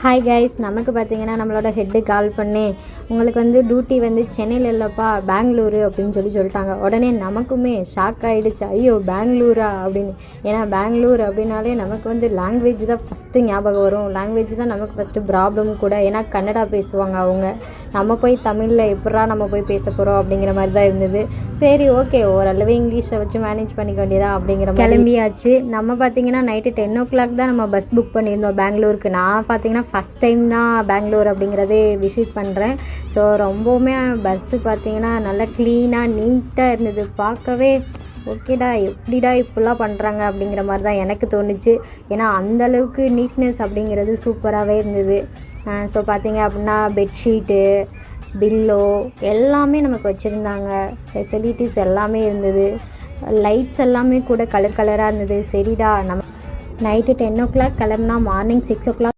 Hi guys, நமக்கு பார்த்தீங்கன்னா நம்மளோட ஹெட்டு கால் பண்ணி உங்களுக்கு வந்து டியூட்டி வந்து சென்னையில் இல்லைப்பா பெங்களூரு அப்படின்னு சொல்லிட்டாங்க. உடனே நமக்குமே ஷாக் ஆகிடுச்சு. ஐயோ பெங்களூரா அப்படின்னு. ஏன்னா பெங்களூர் அப்படின்னாலே நமக்கு வந்து லாங்குவேஜ் தான் ஃபஸ்ட்டு ஞாபகம் வரும். லாங்குவேஜ் தான் நமக்கு ஃபஸ்ட்டு ப்ராப்ளம் கூட. ஏன்னா கன்னடா பேசுவாங்க அவங்க. நம்ம போய் தமிழில் எப்படா நம்ம போய் பேச போகிறோம் அப்படிங்கிற மாதிரி தான் இருந்தது. சரி ஓகே, ஓரளவு இங்கிலீஷை வச்சு மேனேஜ் பண்ணிக்க வேண்டியதா அப்படிங்கிற மாதிரி கிளம்பியாச்சு. நம்ம பார்த்தீங்கன்னா நைட்டு 10 o'clock தான் நம்ம பஸ் புக் பண்ணியிருந்தோம் பெங்களூருக்கு. நான் பார்த்தீங்கன்னா ஃபஸ்ட் டைம் தான் பெங்களூர் அப்படிங்கிறதே விசிட் பண்ணுறேன். ஸோ ரொம்பவுமே பஸ்ஸு பார்த்தீங்கன்னா நல்லா க்ளீனாக நீட்டாக இருந்தது. பார்க்கவே ஓகேடா, எப்படிடா இப்படிலாம் பண்ணுறாங்க அப்படிங்கிற மாதிரி தான் எனக்கு தோணுச்சு. ஏன்னா அந்தளவுக்கு நீட்னஸ் அப்படிங்கிறது சூப்பராகவே இருந்தது. ஸோ பார்த்தீங்க அப்படின்னா பெட்ஷீட்டு, பில்லோ எல்லாமே நமக்கு வச்சுருந்தாங்க. ஃபெசிலிட்டிஸ் எல்லாமே இருந்தது. லைட்ஸ் எல்லாமே கூட கலர் கலராக இருந்தது. சரிடா, நம்ம நைட்டு 10 o'clock கிளம்புனா மார்னிங் 6 o'clock